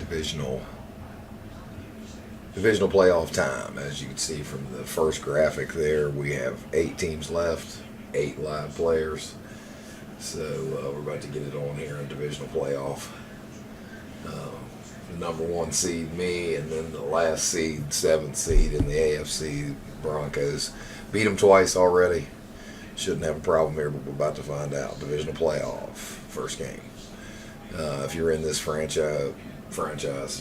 divisional playoff time. As you can see from the first graphic there, we have 8 teams left, 8 live players. So we're about to get it on here in divisional playoff. The number 1 seed, me, and then the last seed, 7th seed in the AFC, Broncos. Beat them twice already. Shouldn't have a problem here, but we're about to find out. Divisional playoff, first game. If you're in this franchise,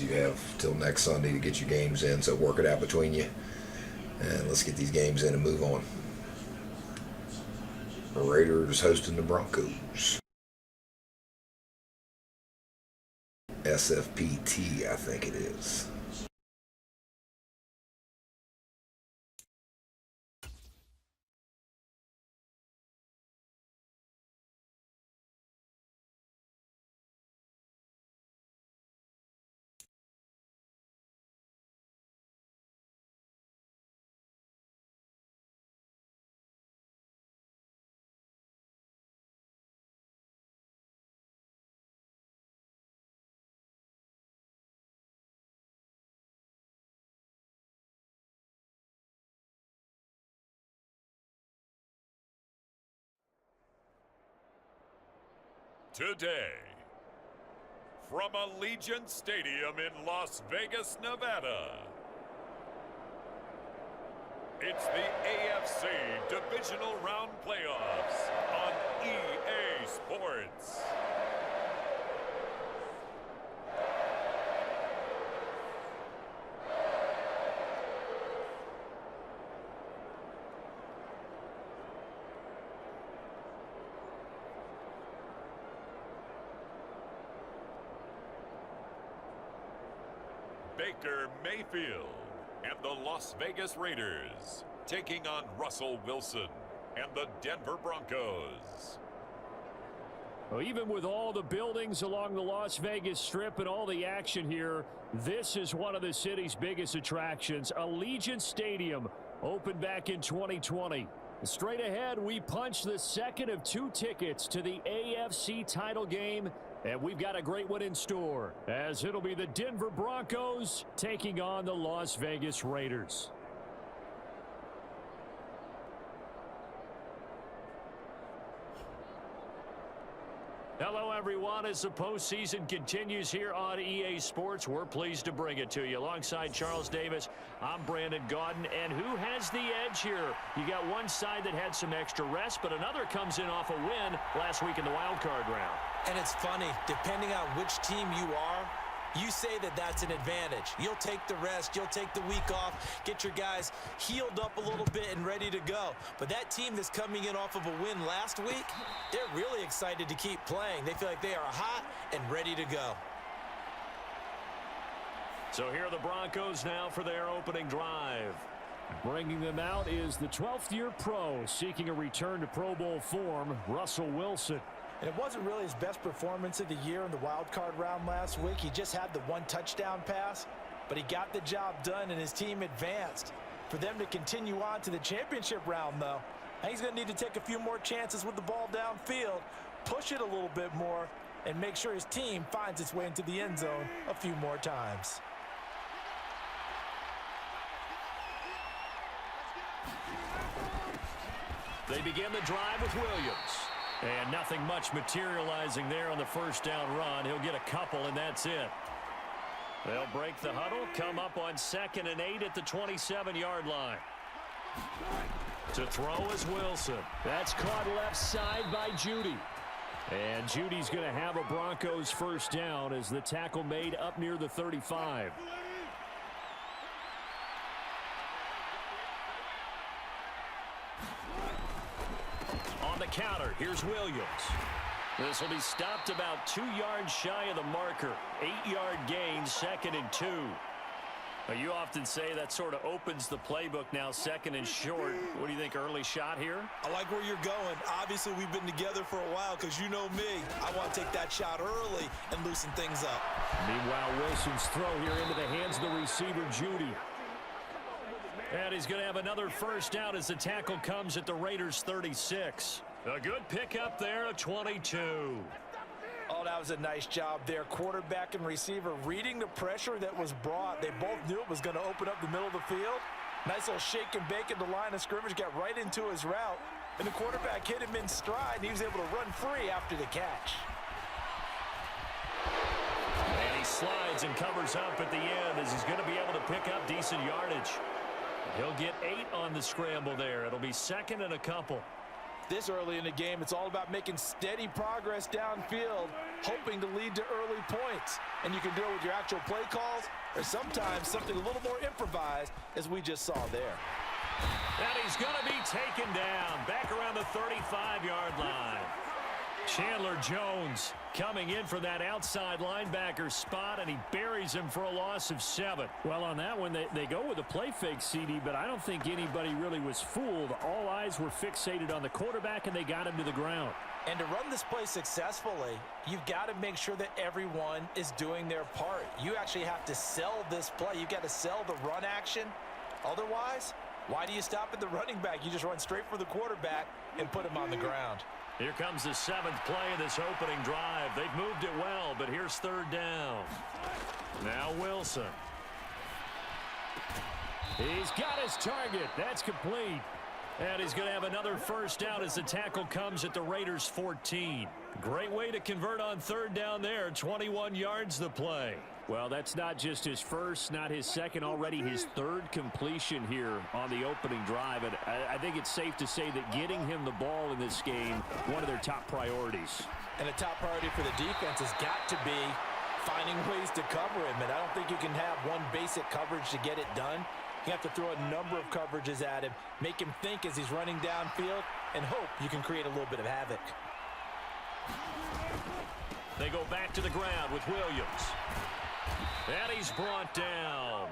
you have till next Sunday to get your games in, so work it out between you. And let's get these games in and move on. The Raiders hosting the Broncos. SFPT, I think it is. Today, from Allegiant Stadium in Las Vegas, Nevada, it's the AFC Divisional Round Playoffs on EA Sports. Baker Mayfield and the Las Vegas Raiders taking on Russell Wilson and the Denver Broncos. Well, even with all the buildings along the Las Vegas Strip and all the action here, this is one of the city's biggest attractions. Allegiant Stadium opened back in 2020. Straight ahead, we punch the second of 2 tickets to the AFC title game. And we've got a great one in store, as it'll be the Denver Broncos taking on the Las Vegas Raiders. Hello, everyone. As the postseason continues here on EA Sports, we're pleased to bring it to you. Alongside Charles Davis, I'm Brandon Gaudin. And who has the edge here? You got one side that had some extra rest, but another comes in off a win last week in the wild card round. And it's funny, depending on which team you are, you say that that's an advantage. You'll take the rest, you'll take the week off, get your guys healed up a little bit and ready to go. But that team that's coming in off of a win last week, they're really excited to keep playing. They feel like they are hot and ready to go. So here are the Broncos now for their opening drive. Bringing them out is the 12th-year pro seeking a return to Pro Bowl form, Russell Wilson. And it wasn't really his best performance of the year in the wild card round last week. He just had the 1 touchdown pass, but he got the job done and his team advanced. For them to continue on to the championship round, though, I think he's going to need to take a few more chances with the ball downfield, push it a little bit more, and make sure his team finds its way into the end zone a few more times. They begin the drive with Williams. And nothing much materializing there on the first down run. He'll get a couple, and that's it. They'll break the huddle, come up on 2nd and 8 at the 27-yard line. To throw is Wilson. That's caught left side by Judy. And Judy's going to have a Broncos first down as the tackle made up near the 35. Counter. Here's Williams. This will be stopped about 2 yards shy of the marker. 8-yard gain, 2nd and 2. You often say that sort of opens the playbook now, 2nd and short. What do you think, early shot here? I like where you're going. Obviously, we've been together for a while because you know me. I want to take that shot early and loosen things up. Meanwhile, Wilson's throw here into the hands of the receiver, Judy. And he's going to have another first down as the tackle comes at the Raiders' 36. A good pickup there of 22. Oh, that was a nice job there. Quarterback and receiver reading the pressure that was brought. They both knew it was going to open up the middle of the field. Nice little shake and bake at the line of scrimmage, got right into his route. And the quarterback hit him in stride, and he was able to run free after the catch. And he slides and covers up at the end as he's going to be able to pick up decent yardage. He'll get 8 on the scramble there. It'll be second and a couple. This early in the game, it's all about making steady progress downfield, hoping to lead to early points. And you can do it with your actual play calls, or sometimes something a little more improvised, as we just saw there. And he's going to be taken down back around the 35-yard line. Chandler Jones coming in for that outside linebacker spot, and he buries him for a loss of 7. Well, on that one, they go with a play fake, CD, but I don't think anybody really was fooled. All eyes were fixated on the quarterback, and they got him to the ground. And to run this play successfully, you've got to make sure that everyone is doing their part. You actually have to sell this play. You've got to sell the run action. Otherwise, why do you stop at the running back? You just run straight for the quarterback and put him on the ground. Here comes the 7th play of this opening drive. They've moved it well, but here's 3rd down. Now Wilson. He's got his target. That's complete. And he's going to have another first down as the tackle comes at the Raiders' 14. Great way to convert on 3rd down there. 21 yards the play. Well, that's not just his first, not his second, already his 3rd completion here on the opening drive. And I think it's safe to say that getting him the ball in this game, one of their top priorities. And a top priority for the defense has got to be finding ways to cover him. And I don't think you can have one basic coverage to get it done. You have to throw a number of coverages at him, make him think as he's running downfield, and hope you can create a little bit of havoc. They go back to the ground with Williams. And he's brought down.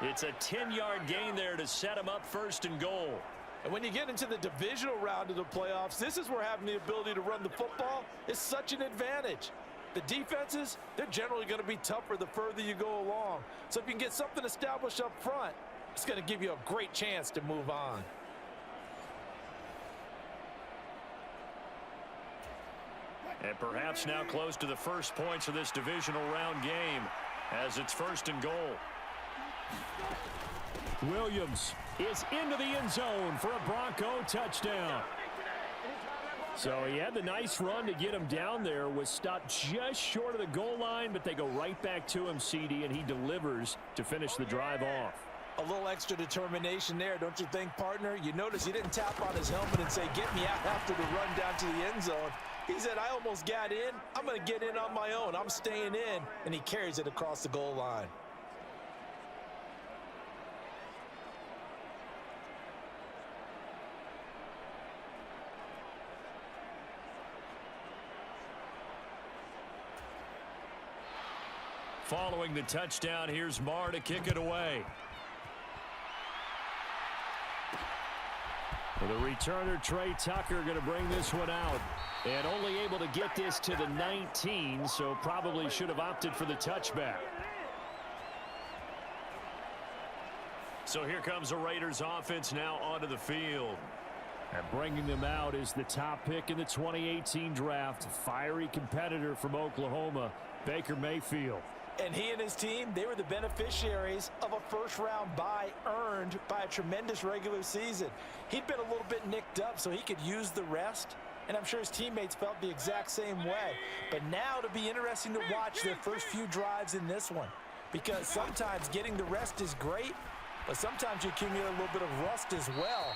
It's a 10-yard gain there to set him up 1st and goal. And when you get into the divisional round of the playoffs, this is where having the ability to run the football is such an advantage. The defenses, they're generally going to be tougher the further you go along. So if you can get something established up front, it's going to give you a great chance to move on. And perhaps now close to the first points of this divisional round game as it's 1st and goal. Williams is into the end zone for a Bronco touchdown. So he had the nice run to get him down there, was stopped just short of the goal line, but they go right back to him, CD, and he delivers to finish the drive off. A little extra determination there, don't you think, partner? You notice he didn't tap on his helmet and say, get me out after the run down to the end zone. He said, I almost got in. I'm going to get in on my own. I'm staying in. And he carries it across the goal line. Following the touchdown, here's Marr to kick it away. The returner, Trey Tucker, going to bring this one out. And only able to get this to the 19, so probably should have opted for the touchback. So here comes the Raiders offense now onto the field. And bringing them out is the top pick in the 2018 draft. Fiery competitor from Oklahoma, Baker Mayfield. And he and his team, they were the beneficiaries of a first-round bye earned by a tremendous regular season. He'd been a little bit nicked up, so he could use the rest. And I'm sure his teammates felt the exact same way. But now it'll be interesting to watch their first few drives in this one. Because sometimes getting the rest is great, but sometimes you accumulate a little bit of rust as well.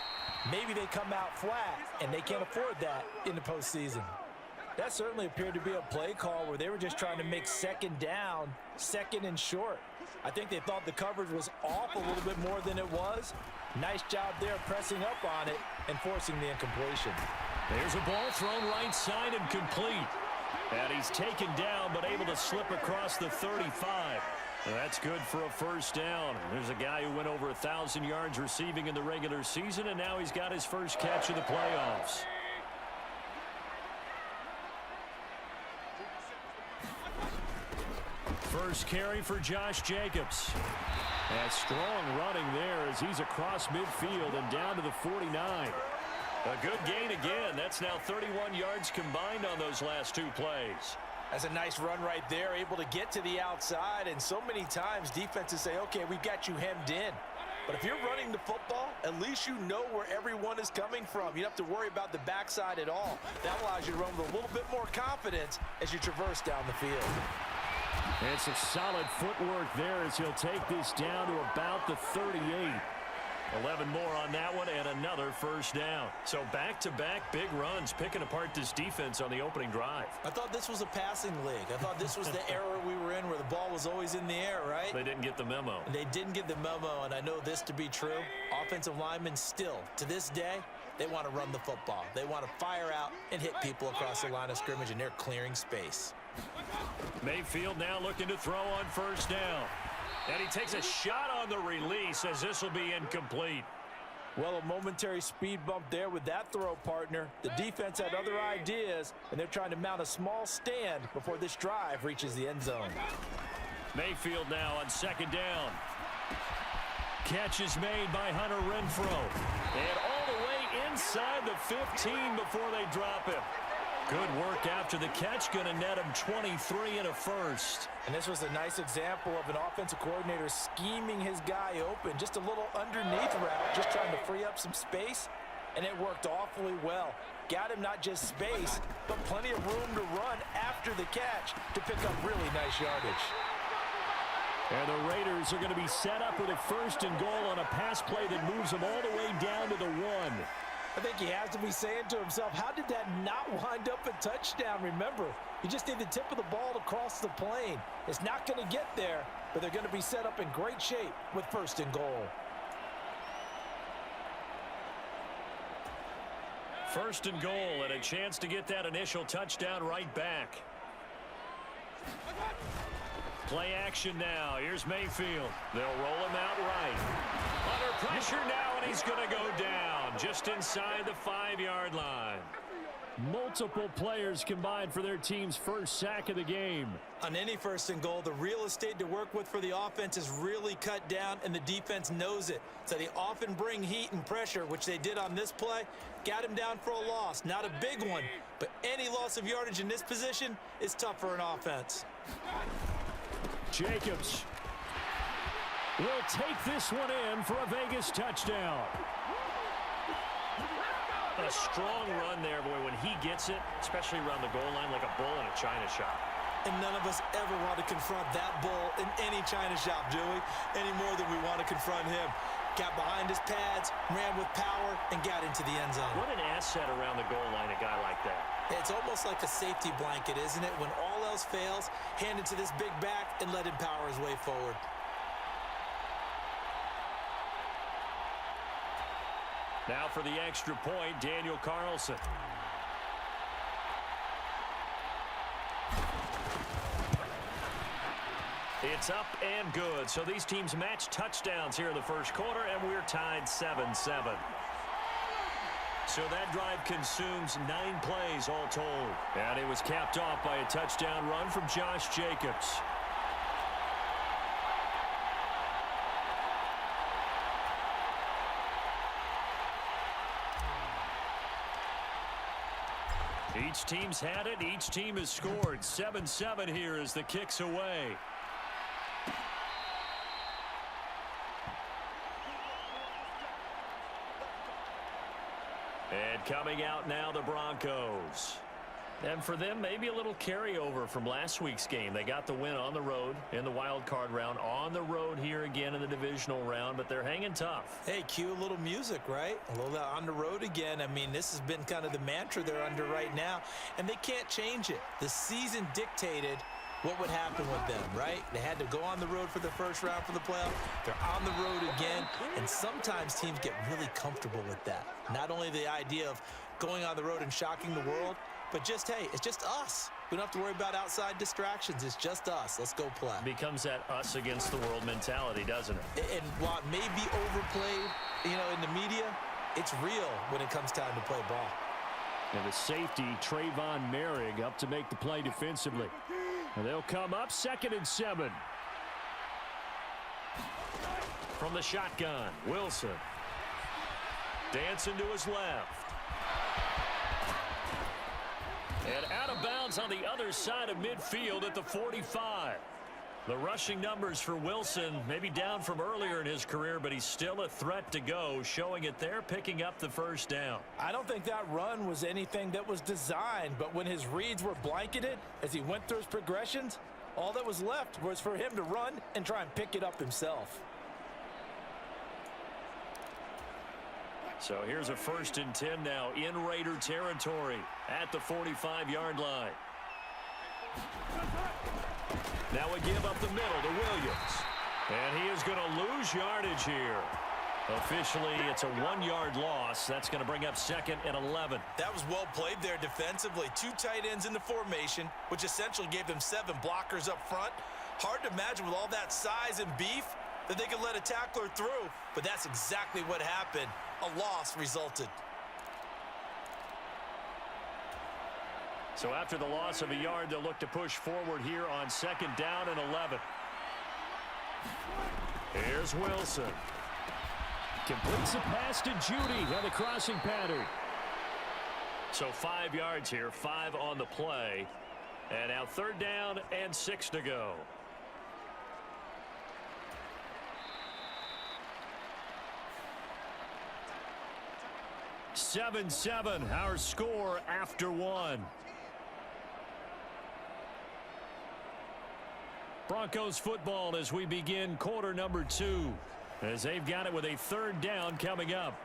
Maybe they come out flat, and they can't afford that in the postseason. That certainly appeared to be a play call where they were just trying to make 2nd down, 2nd and short. I think they thought the coverage was off a little bit more than it was. Nice job there pressing up on it and forcing the incompletion. There's a ball thrown right side and complete. And he's taken down but able to slip across the 35. That's good for a first down. There's a guy who went over 1,000 yards receiving in the regular season, and now he's got his first catch of the playoffs. First carry for Josh Jacobs. And strong running there as he's across midfield and down to the 49. A good gain again. That's now 31 yards combined on those last 2 plays. That's a nice run right there, able to get to the outside. And so many times defenses say, okay, we've got you hemmed in. But if you're running the football, at least you know where everyone is coming from. You don't have to worry about the backside at all. That allows you to run with a little bit more confidence as you traverse down the field. And some solid footwork there as he'll take this down to about the 38. 11 more on that one and another first down. So back-to-back big runs, picking apart this defense on the opening drive. I thought this was a passing league. I thought this was the era we were in where the ball was always in the air, right? They didn't get the memo. They didn't get the memo, and I know this to be true. Offensive linemen still, to this day, they want to run the football. They want to fire out and hit people across the line of scrimmage, and they're clearing space. Mayfield now looking to throw on first down. And he takes a shot on the release as this will be incomplete. Well, a momentary speed bump there with that throw, partner. The defense had other ideas, and they're trying to mount a small stand before this drive reaches the end zone. Mayfield now on second down. Catch is made by Hunter Renfrow. And all the way inside the 15 before they drop him. Good work after the catch, going to net him 23 and a first. And this was a nice example of an offensive coordinator scheming his guy open. Just a little underneath route, just trying to free up some space, and it worked awfully well. Got him not just space, but plenty of room to run after the catch to pick up really nice yardage. And the Raiders are going to be set up with a first and goal on a pass play that moves them all the way down to the 1. I think he has to be saying to himself, how did that not wind up a touchdown? Remember, you just need the tip of the ball to cross the plane. It's not going to get there, but they're going to be set up in great shape with first and goal. First and goal and a chance to get that initial touchdown right back. Play action now. Here's Mayfield. They'll roll him out right. Under pressure now, and he's going to go down just inside the 5-yard line. Multiple players combined for their team's first sack of the game. On any first and goal, the real estate to work with for the offense is really cut down, and the defense knows it. So they often bring heat and pressure, which they did on this play. Got him down for a loss. Not a big one, but any loss of yardage in this position is tough for an offense. Jacobs will take this one in for a Vegas touchdown. A strong run there, boy, when he gets it, especially around the goal line like a bull in a china shop. And none of us ever want to confront that bull in any china shop, do we? Any more than we want to confront him. Got behind his pads, ran with power, and got into the end zone. What an asset around the goal line, a guy like that. It's almost like a safety blanket, isn't it? When all else fails, hand it to this big back and let him power his way forward. Now for the extra point, Daniel Carlson. It's up and good. So these teams match touchdowns here in the first quarter, and we're tied 7-7. So that drive consumes 9 plays all told. And it was capped off by a touchdown run from Josh Jacobs. Each team's had it. Each team has scored. 7-7 here as the kick's away. And coming out now, the Broncos. And for them, maybe a little carryover from last week's game. They got the win on the road in the wild card round, on the road here again in the divisional round, but they're hanging tough. Hey, cue a little music, right? A little on the road again. I mean, this has been kind of the mantra they're under right now, and they can't change it. The season dictated what would happen with them, right? They had to go on the road for the first round for the playoff. They're on the road again, and sometimes teams get really comfortable with that. Not only the idea of going on the road and shocking the world, but just, hey, it's just us. We don't have to worry about outside distractions. It's just us. Let's go play. Becomes that us against the world mentality, doesn't it? And while it may be overplayed, in the media, it's real when it comes time to play ball. And the safety, Trayvon Merrick, up to make the play defensively. And they'll come up 2nd and 7. From the shotgun, Wilson. Dancing to his left. And out of bounds on the other side of midfield at the 45. The rushing numbers for Wilson maybe down from earlier in his career, but he's still a threat to go, showing it there, picking up the first down. I don't think that run was anything that was designed, but when his reads were blanketed as he went through his progressions, all that was left was for him to run and try and pick it up himself. So here's a 1st and 10 now in Raider territory at the 45-yard line. Now a give up the middle to Williams. And he is going to lose yardage here. Officially, it's a 1-yard loss. That's going to bring up 2nd and 11. That was well played there defensively. 2 tight ends in the formation, which essentially gave them 7 blockers up front. Hard to imagine with all that size and beef that they could let a tackler through, but that's exactly what happened. A loss resulted. So after the loss of a yard, they'll look to push forward here on 2nd down and 11. Here's Wilson. Completes a pass to Judy on the crossing pattern. So 5 yards here, 5 on the play. And now 3rd down and 6 to go. Seven, our score after 1. Broncos football as we begin quarter number 2, as they've got it with a 3rd down coming up.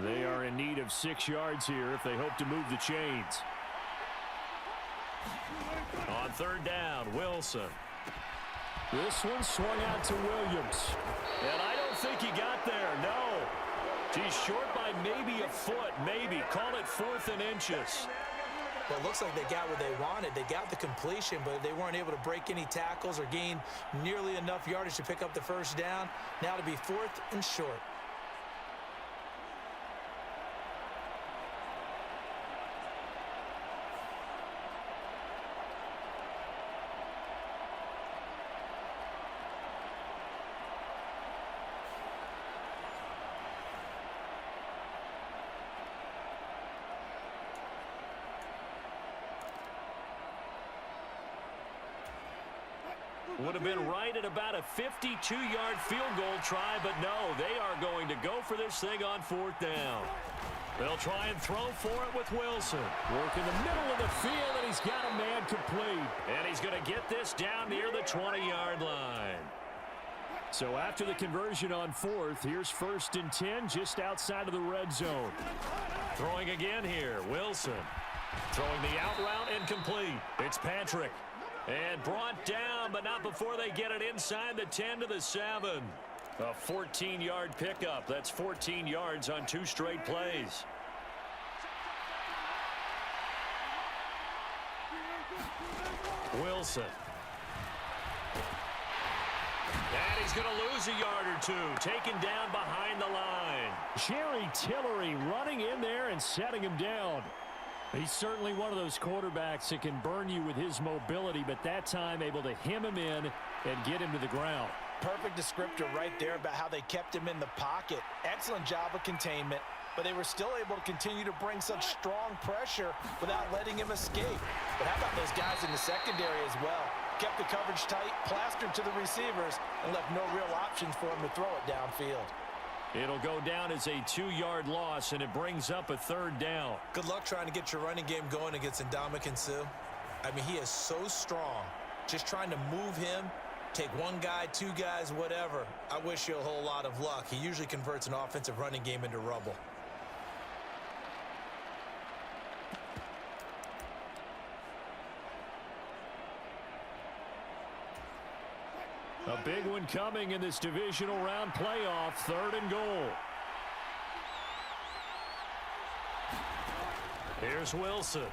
They are in need of 6 yards here if they hope to move the chains. On 3rd down, Wilson. This one swung out to Williams. And I don't think he got there, no. He's short by maybe a foot, maybe. Call it 4th and inches. Well, it looks like they got what they wanted. They got the completion, but they weren't able to break any tackles or gain nearly enough yardage to pick up the 1st down. Now to be 4th and short. Would have been right at about a 52-yard field goal try, but no, they are going to go for this thing on 4th down. They'll try and throw for it with Wilson. Work in the middle of the field, and he's got a man complete. And he's going to get this down near the 20-yard line. So after the conversion on 4th, here's 1st and 10 just outside of the red zone. Throwing again here, Wilson. Throwing the out route and complete. It's Patrick. And brought down, but not before they get it inside the 10 to the 7. A 14-yard pickup. That's 14 yards on 2 straight plays. Wilson. And he's going to lose a yard or 2. Taken down behind the line. Jerry Tillery running in there and setting him down. He's certainly one of those quarterbacks that can burn you with his mobility, but that time able to hem him in and get him to the ground. Perfect descriptor right there about how they kept him in the pocket. Excellent job of containment, but they were still able to continue to bring such strong pressure without letting him escape. But how about those guys in the secondary as well? Kept the coverage tight, plastered to the receivers, and left no real options for him to throw it downfield. It'll go down as a 2-yard loss, and it brings up a 3rd down. Good luck trying to get your running game going against Ndamukong Suh. I mean, he is so strong. Just trying to move him, take 1 guy, 2 guys, whatever. I wish you a whole lot of luck. He usually converts an offensive running game into rubble. A big one coming in this divisional round playoff, 3rd and goal. Here's Wilson.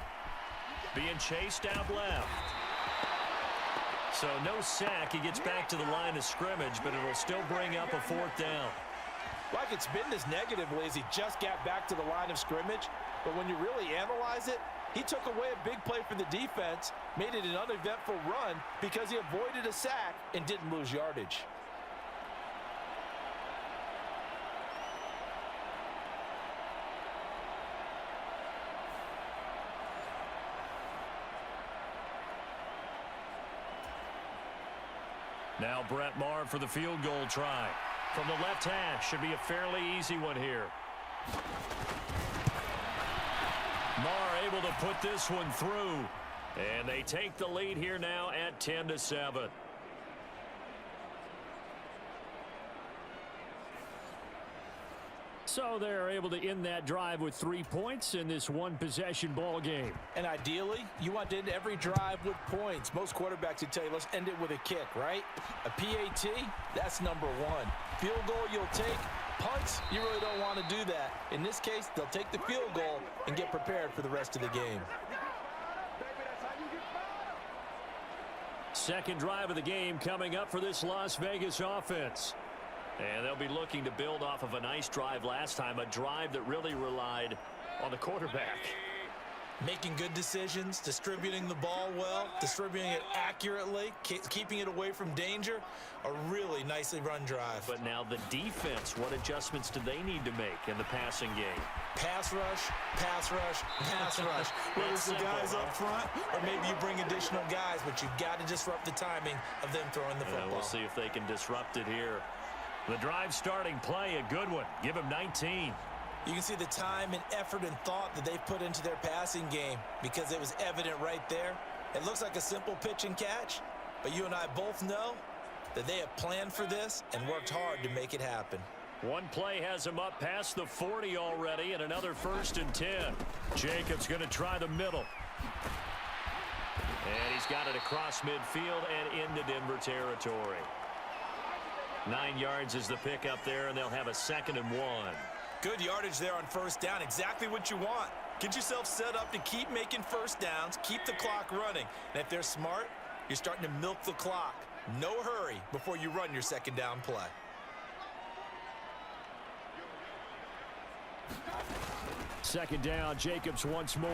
Being chased out left. So no sack. He gets back to the line of scrimmage, but it'll still bring up a 4th down. Like it's been this negatively as he just got back to the line of scrimmage, but when you really analyze it, he took away a big play for the defense, made it an uneventful run because he avoided a sack and didn't lose yardage. Now Brett Maher for the field goal try. From the left hash, should be a fairly easy one here. Maher able to put this one through. And they take the lead here now at 10-7. So they're able to end that drive with 3 points in this one-possession ball game. And ideally, you want to end every drive with points. Most quarterbacks would tell you, let's end it with a kick, right? A PAT, that's number one. Field goal you'll take. Punts, you really don't want to do that. In this case, they'll take the field goal and get prepared for the rest of the game. Second drive of the game coming up for this Las Vegas offense. And they'll be looking to build off of a nice drive last time, a drive that really relied on the quarterback. Making good decisions, distributing the ball well, distributing it accurately, keeping it away from danger. A really nicely run drive. But now the defense, what adjustments do they need to make in the passing game? Pass rush, pass rush, pass rush. Whether it's the guys up front or maybe you bring additional guys, but you've got to disrupt the timing of them throwing the football. We'll see if they can disrupt it here. The drive starting play, a good one. Give him 19. You can see the time and effort and thought that they've put into their passing game because it was evident right there. It looks like a simple pitch and catch, but you and I both know that they have planned for this and worked hard to make it happen. One play has him up past the 40 already, and another 1st and 10. Jacobs going to try the middle. And he's got it across midfield and into Denver territory. 9 yards is the pickup there, and they'll have a 2nd and 1. Good yardage there on 1st down. Exactly what you want. Get yourself set up to keep making 1st downs, keep the clock running. And if they're smart, you're starting to milk the clock. No hurry before you run your 2nd down play. Second down, Jacobs once more.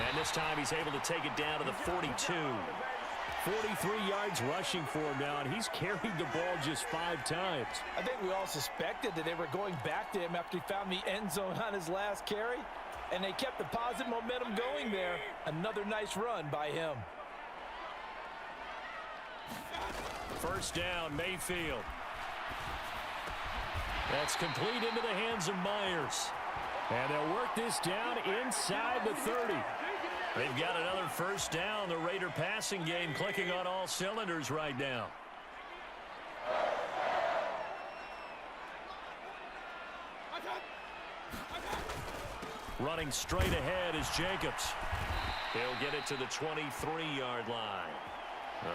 And this time he's able to take it down to the 42. 43 yards rushing for him now, and he's carried the ball just 5 times. I think we all suspected that they were going back to him after he found the end zone on his last carry, and they kept the positive momentum going there. Another nice run by him. 1st down, Mayfield. That's complete into the hands of Myers. And they'll work this down inside the 30. They've got another 1st down. The Raider passing game clicking on all cylinders right now. Running straight ahead is Jacobs. He'll get it to the 23-yard line.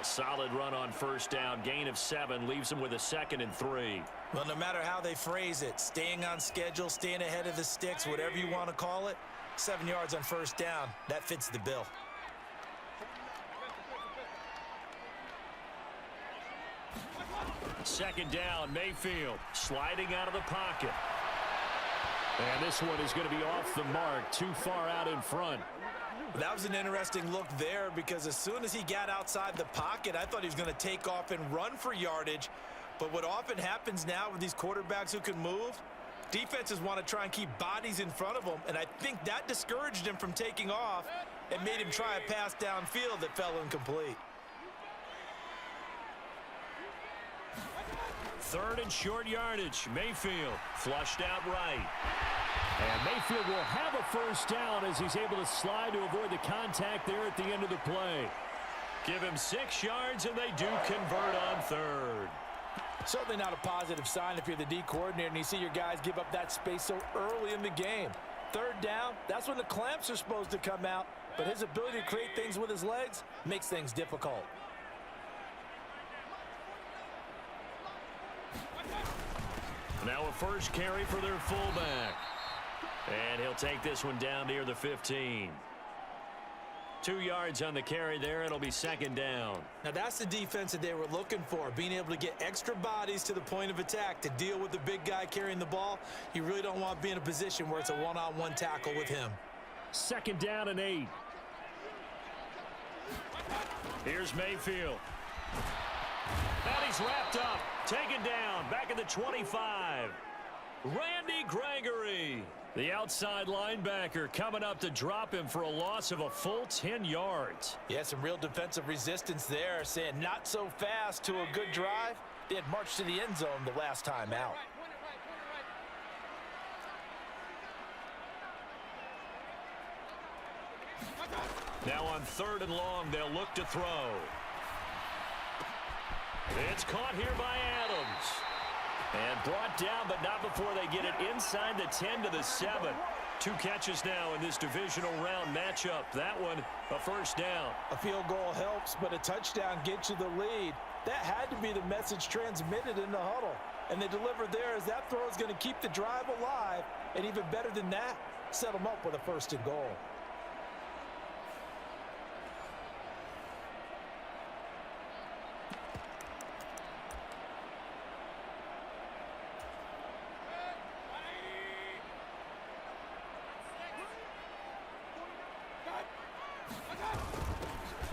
A solid run on 1st down. Gain of 7 leaves him with a 2nd and 3. Well, no matter how they phrase it, staying on schedule, staying ahead of the sticks, whatever you want to call it, 7 yards on 1st down, that fits the bill. Second down, Mayfield sliding out of the pocket. And this one is going to be off the mark, too far out in front. That was an interesting look there because as soon as he got outside the pocket, I thought he was going to take off and run for yardage. But what often happens now with these quarterbacks who can move, defenses want to try and keep bodies in front of them, and I think that discouraged him from taking off and made him try a pass downfield that fell incomplete. 3rd and short yardage. Mayfield flushed out right. And Mayfield will have a 1st down as he's able to slide to avoid the contact there at the end of the play. Give him 6 yards, and they do convert on 3rd. Certainly not a positive sign if you're the D coordinator and you see your guys give up that space so early in the game. 3rd down, that's when the clamps are supposed to come out, but his ability to create things with his legs makes things difficult. Now a 1st carry for their fullback. And he'll take this one down near the 15. 2 yards on the carry there. It'll be 2nd down. Now that's the defense that they were looking for, being able to get extra bodies to the point of attack to deal with the big guy carrying the ball. You really don't want to be in a position where it's a one-on-one tackle with him. 2nd down and 8. Here's Mayfield. And he's wrapped up, taken down, back at the 25. Randy Gregory, the outside linebacker, coming up to drop him for a loss of a full 10 yards. Yeah, some real defensive resistance there, saying not so fast to a good drive. They had marched to the end zone the last time out. Now on 3rd and long, they'll look to throw. It's caught here by Adams. And brought down, but not before they get it inside the 10 to the 7. 2 catches now in this divisional round matchup. That one, a first down. A field goal helps, but a touchdown gets you the lead. That had to be the message transmitted in the huddle. And they delivered there as that throw is going to keep the drive alive. And even better than that, set them up with a 1st and goal.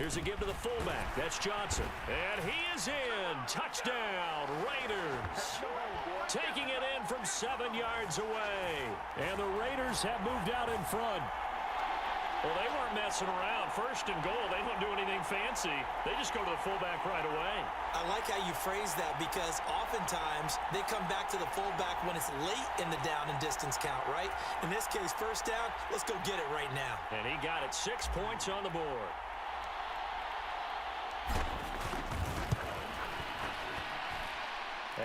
Here's a give to the fullback. That's Johnson. And he is in. Touchdown, Raiders. Taking it in from 7 yards away. And the Raiders have moved out in front. Well, they weren't messing around. 1st and goal, they don't do anything fancy. They just go to the fullback right away. I like how you phrase that because oftentimes they come back to the fullback when it's late in the down and distance count, right? In this case, 1st down, let's go get it right now. And he got it. 6 points on the board.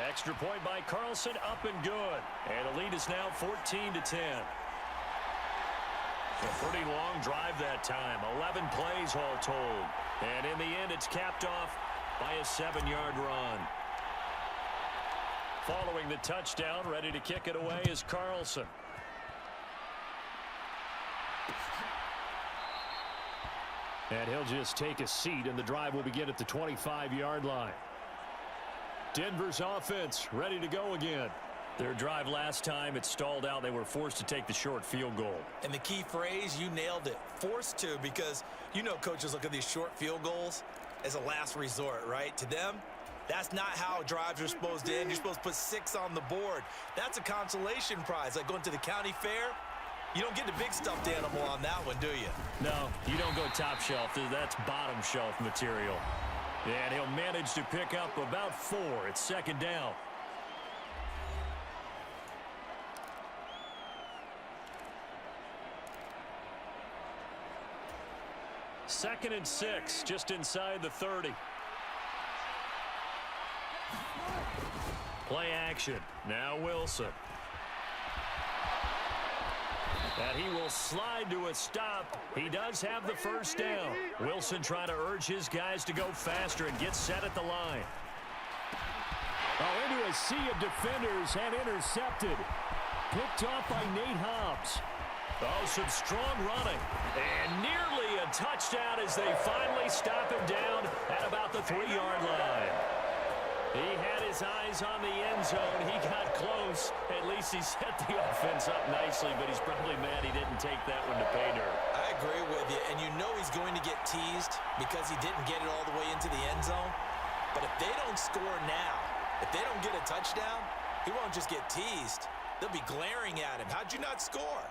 Extra point by Carlson, up and good. And the lead is now 14-10. A pretty long drive that time. 11 plays all told. And in the end, it's capped off by a 7-yard run. Following the touchdown, ready to kick it away is Carlson. And he'll just take a seat, and the drive will begin at the 25-yard line. Denver's offense ready to go again. Their drive last time, it stalled out. They were forced to take the short field goal. And the key phrase, you nailed it. Forced to, because you know coaches look at these short field goals as a last resort, right? To them, that's not how drives are supposed to end. You're supposed to put 6 on the board. That's a consolation prize. Like going to the county fair, you don't get the big stuffed animal on that one, do you? No, you don't go top shelf. That's bottom shelf material. And he'll manage to pick up about 4. It's 2nd down. Second and 6, just inside the 30. Play action. Now Wilson. And he will slide to a stop. He does have the 1st down. Wilson trying to urge his guys to go faster and get set at the line. Oh, into a sea of defenders and intercepted. Picked off by Nate Hobbs. Oh, some strong running. And nearly a touchdown as they finally stop him down at about the 3-yard line. He had his eyes on the end zone. He got close. At least he set the offense up nicely, but he's probably mad he didn't take that one to pay dirt. I agree with you, and you know he's going to get teased because he didn't get it all the way into the end zone. But if they don't score now, if they don't get a touchdown, he won't just get teased. They'll be glaring at him. How'd you not score?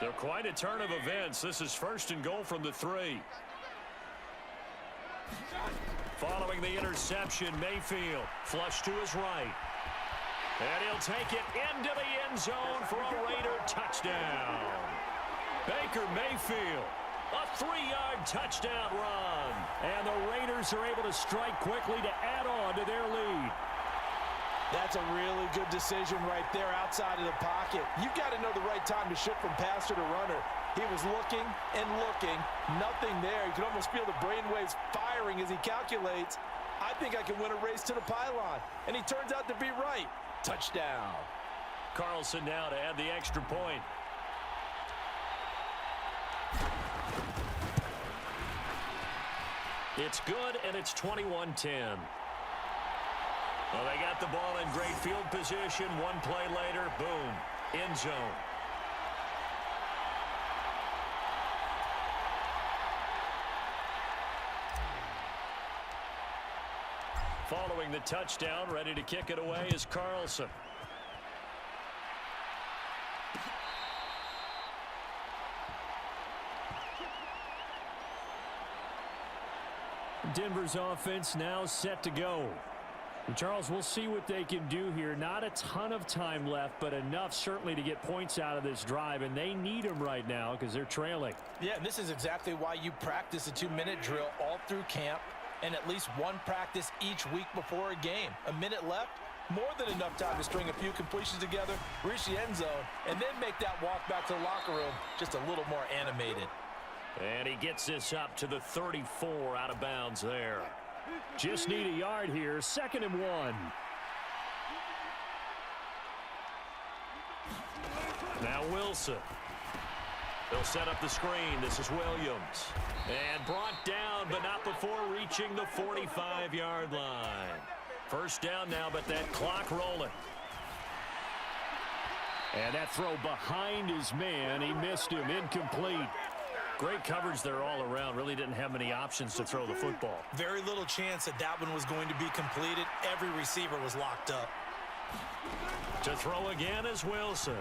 They're quite a turn of events. This is 1st and goal from the 3. Following the interception, Mayfield flush to his right. And he'll take it into the end zone for a Raider touchdown. Baker Mayfield, a 3-yard touchdown run. And the Raiders are able to strike quickly to add on to their lead. That's a really good decision right there outside of the pocket. You've got to know the right time to shift from passer to runner. He was looking and looking, nothing there. You can almost feel the brainwaves firing as he calculates, I think I can win a race to the pylon. And he turns out to be right. Touchdown. Carlson now to add the extra point. It's good, and it's 21-10. Well, they got the ball in great field position. One play later, boom, end zone. Following the touchdown, ready to kick it away is Carlson. Denver's offense now set to go. And Charles, we'll see what they can do here. Not a ton of time left, but enough certainly to get points out of this drive, and they need them right now because they're trailing. Yeah, and this is exactly why you practice a 2-minute drill all through camp and at least one practice each week before a game. A minute left, more than enough time to string a few completions together, reach the end zone, and then make that walk back to the locker room just a little more animated. And he gets this up to the 34 out of bounds there. Just need a yard here. 2nd and 1. Now Wilson. They'll set up the screen. This is Williams. And brought down, but not before reaching the 45-yard line. First down now, but that clock rolling. And that throw behind his man. He missed him. Incomplete. Great coverage there all around. Really didn't have many options to throw the football. Very little chance that that one was going to be completed. Every receiver was locked up. To throw again is Wilson.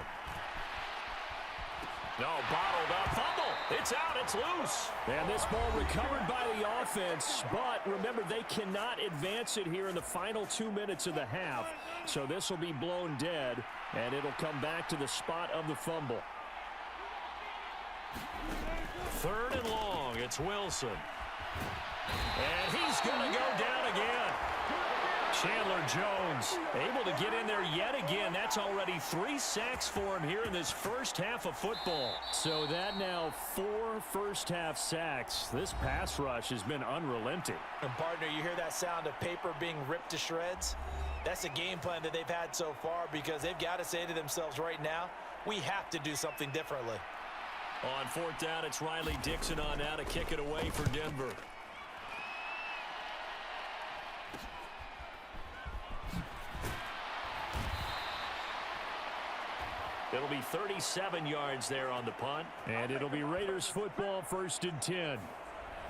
No, bottled up. Fumble. It's out. It's loose. And this ball recovered by the offense. But remember, they cannot advance it here in the final 2 minutes of the half. So this will be blown dead, and it'll come back to the spot of the fumble. 3rd and long. It's Wilson. And he's going to go down again. Chandler Jones able to get in there yet again. That's already 3 sacks for him here in this first half of football. So that now 4 first-half sacks. This pass rush has been unrelenting. And, partner, you hear that sound of paper being ripped to shreds? That's a game plan that they've had so far because they've got to say to themselves right now, we have to do something differently. On 4th down, it's Riley Dixon on now to kick it away for Denver. It'll be 37 yards there on the punt. And it'll be Raiders football, 1st and 10.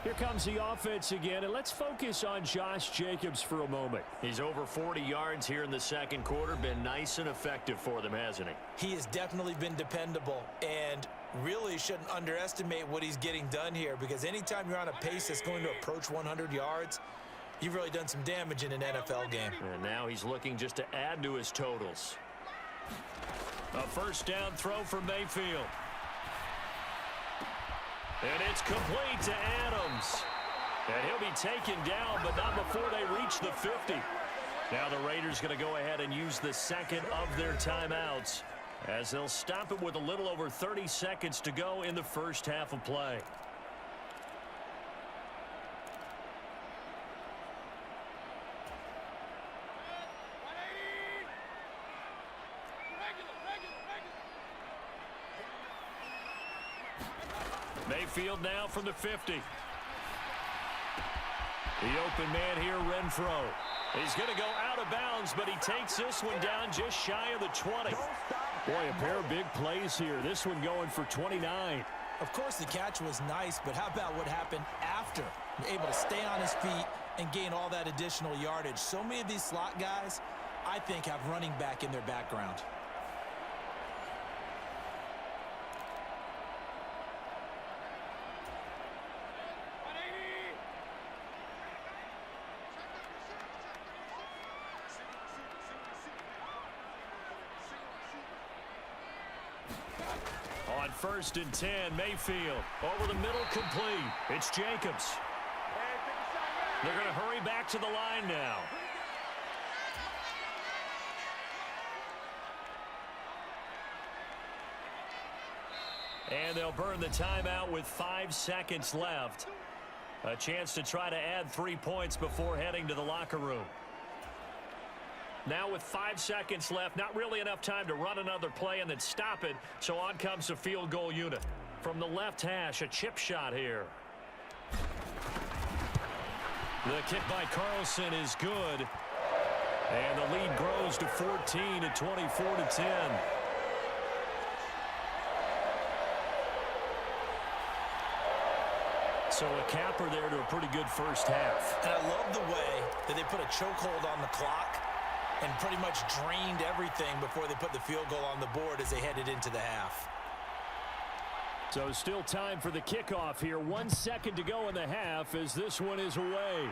Here comes the offense again, and let's focus on Josh Jacobs for a moment. He's over 40 yards here in the 2nd quarter. Been nice and effective for them, hasn't he? He has definitely been dependable, and really shouldn't underestimate what he's getting done here because anytime you're on a pace that's going to approach 100 yards, you've really done some damage in an NFL game. And now he's looking just to add to his totals. A 1st down throw for Mayfield. And it's complete to Adams. And he'll be taken down, but not before they reach the 50. Now the Raiders going to go ahead and use the 2nd of their timeouts as they'll stop it with a little over 30 seconds to go in the first half of play. Mayfield now from the 50. The open man here, Renfro. He's going to go out of bounds, but he takes this one down just shy of the 20. Boy, a pair of big plays here. This one going for 29. Of course, the catch was nice, but how about what happened after? Able to stay on his feet and gain all that additional yardage. So many of these slot guys, I think, have running back in their background. On 1st and 10, Mayfield over the middle, complete. It's Jacobs. They're going to hurry back to the line now. And they'll burn the timeout with 5 seconds left. A chance to try to add 3 points before heading to the locker room. Now with 5 seconds left, not really enough time to run another play and then stop it. So on comes the field goal unit. From the left hash, a chip shot here. The kick by Carlson is good. And the lead grows to 14 at 24-10. So a capper there to a pretty good first half. And I love the way that they put a chokehold on the clock and pretty much drained everything before they put the field goal on the board as they headed into the half. So still time for the kickoff here. 1 second to go in the half as this one is away.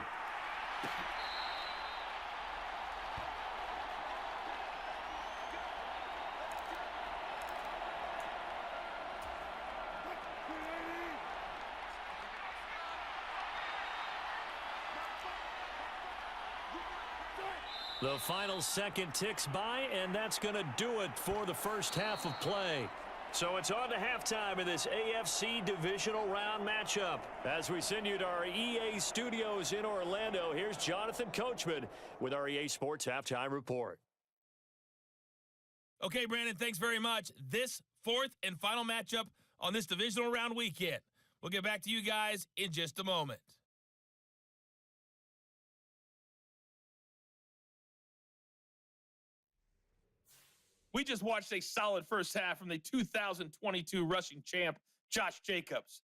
The final second ticks by, and that's going to do it for the first half of play. So it's on to halftime in this AFC Divisional Round matchup. As we send you to our EA studios in Orlando, here's Jonathan Coachman with our EA Sports Halftime Report. Okay, Brandon, thanks very much. This fourth and final matchup on this Divisional Round weekend. We'll get back to you guys in just a moment. We just watched a solid first half from the 2022 rushing champ, Josh Jacobs.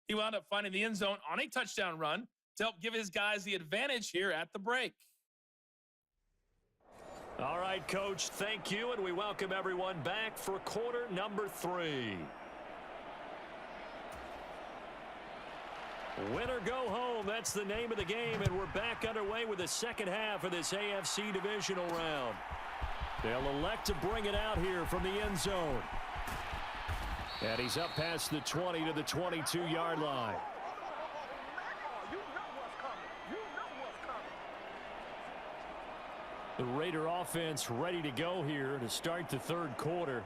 He wound up finding the end zone on a touchdown run to help give his guys the advantage here at the break. All right, Coach, thank you, and we welcome everyone back for quarter number 3. Win or go home, that's the name of the game, and we're back underway with the second half of this AFC Divisional Round. They'll elect to bring it out here from the end zone. And he's up past the 20 to the 22-yard line. The Raider offense ready to go here to start the third quarter.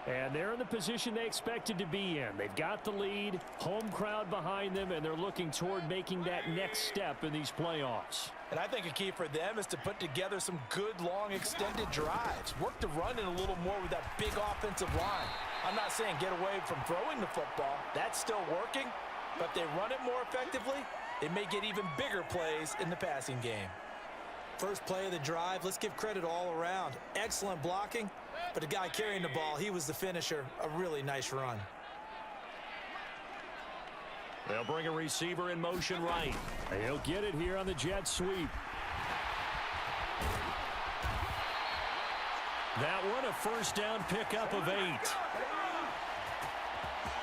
And they're in the position they expected to be in. They've got the lead, home crowd behind them, and they're looking toward making that next step in these playoffs. And I think a key for them is to put together some good, long, extended drives. Work the run in a little more with that big offensive line. I'm not saying get away from throwing the football. That's still working. But if they run it more effectively, they may get even bigger plays in the passing game. First play of the drive, let's give credit all around. Excellent blocking, but the guy carrying the ball, he was the finisher. A really nice run. They'll bring a receiver in motion right. He'll get it here on the jet sweep. That one, a first down pickup of 8.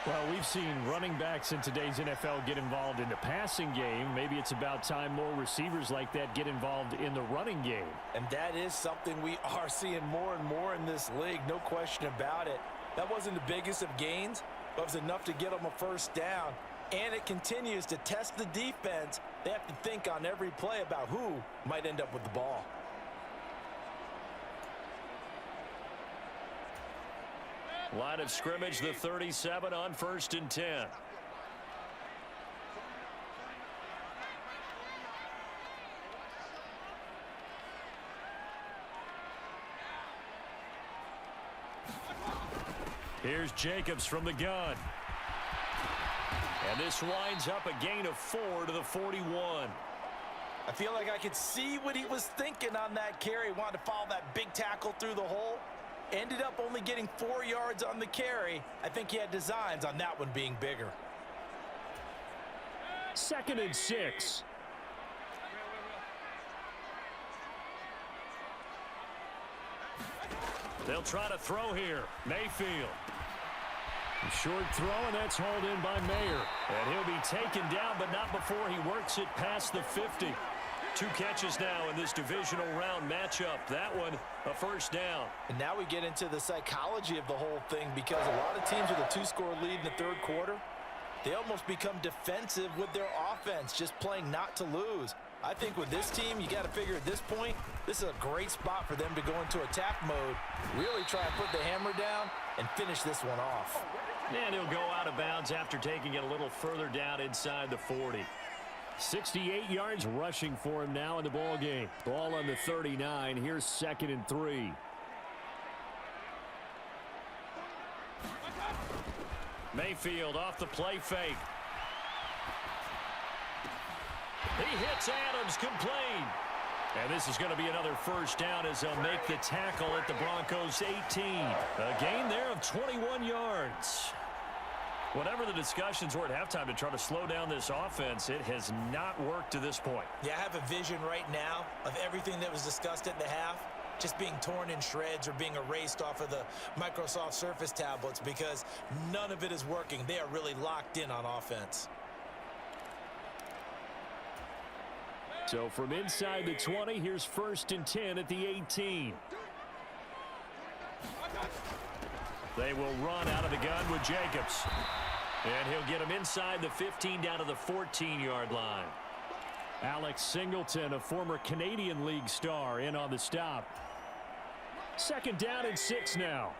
Well, we've seen running backs in today's NFL get involved in the passing game. Maybe it's about time more receivers like that get involved in the running game. And that is something we are seeing more and more in this league, no question about it. That wasn't the biggest of gains, but it was enough to get them a first down. And it continues to test the defense. They have to think on every play about who might end up with the ball. Line of scrimmage, the 37 on 1st and 10. Here's Jacobs from the gun. And this winds up a gain of 4 to the 41. I feel like I could see what he was thinking on that carry. Wanted to follow that big tackle through the hole. Ended up only getting 4 yards on the carry. I think he had designs on that one being bigger. 2nd and 6. They'll try to throw here. Mayfield. Short throw, and that's hauled in by Mayer. And he'll be taken down, but not before he works it past the 50. 2 catches now in this divisional round matchup. That one, a first down. And now we get into the psychology of the whole thing, because a lot of teams with a 2-score lead in the third quarter, they almost become defensive with their offense, just playing not to lose. I think with this team, you got to figure at this point, this is a great spot for them to go into attack mode, really try and put the hammer down and finish this one off. And he'll go out of bounds after taking it a little further down inside the 40. 68 yards rushing for him now in the ball game. Ball on the 39. Here's 2nd and 3. Mayfield off the play fake. He hits Adams, complete. And this is going to be another first down as they'll make the tackle at the Broncos' 18. A gain there of 21 yards. Whatever the discussions were at halftime to try to slow down this offense, it has not worked to this point. Yeah, I have a vision right now of everything that was discussed at the half just being torn in shreds or being erased off of the Microsoft Surface tablets because none of it is working. They are really locked in on offense. So from inside the 20, here's 1st and 10 at the 18. They will run out of the gun with Jacobs. And he'll get him inside the 15 down to the 14-yard line. Alex Singleton, a former Canadian League star, in on the stop. 2nd down and 6 now.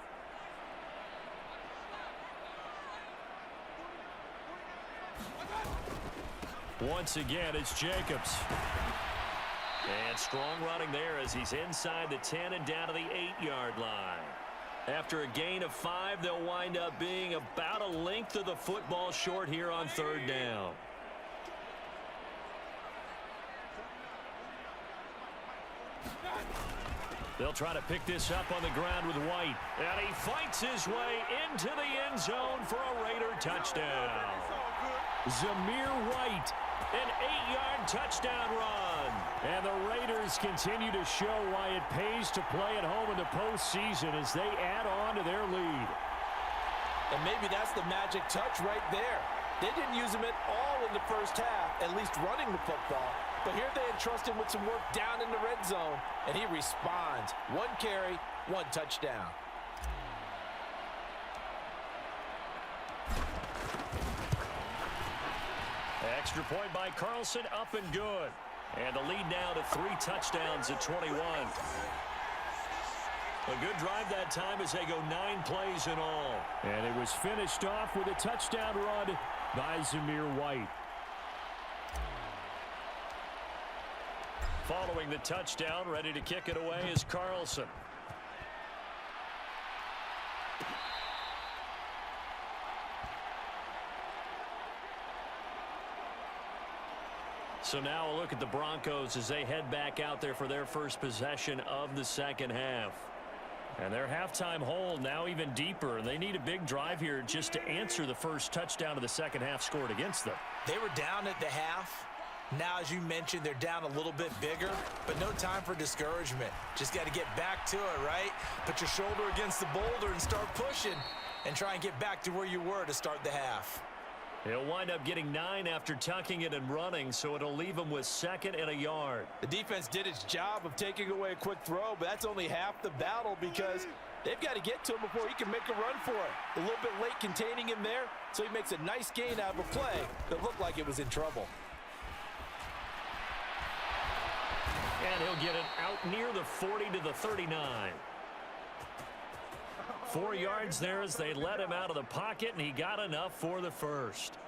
Once again, it's Jacobs. And strong running there as he's inside the 10 and down to the 8-yard line. After a gain of 5, they'll wind up being about a length of the football short here on 3rd down. They'll try to pick this up on the ground with White. And he fights his way into the end zone for a Raider touchdown. Zamir White, an 8-yard touchdown run. And the Raiders continue to show why it pays to play at home in the postseason as they add on to their lead. And maybe that's the magic touch right there. They didn't use him at all in the first half, at least running the football. But here they entrust him with some work down in the red zone, and he responds. 1 carry, 1 touchdown. Extra point by Carlson, up and good. And the lead now to 3 touchdowns at 21. A good drive that time as they go 9 plays in all. And it was finished off with a touchdown run by Zamir White. Following the touchdown, ready to kick it away is Carlson. So now a look at the Broncos as they head back out there for their first possession of the second half. And their halftime hole now even deeper. They need a big drive here just to answer the first touchdown of the second half scored against them. They were down at the half. Now, as you mentioned, they're down a little bit bigger, but no time for discouragement. Just got to get back to it, right? Put your shoulder against the boulder and start pushing and try and get back to where you were to start the half. He'll wind up getting 9 after tucking it and running, so it'll leave him with 2nd and a yard. The defense did its job of taking away a quick throw, but that's only half the battle because they've got to get to him before he can make a run for it. A little bit late containing him there, so he makes a nice gain out of a play that looked like it was in trouble. And he'll get it out near the 40 to the 39. 4 yards there as they let him out of the pocket, and he got enough for the first.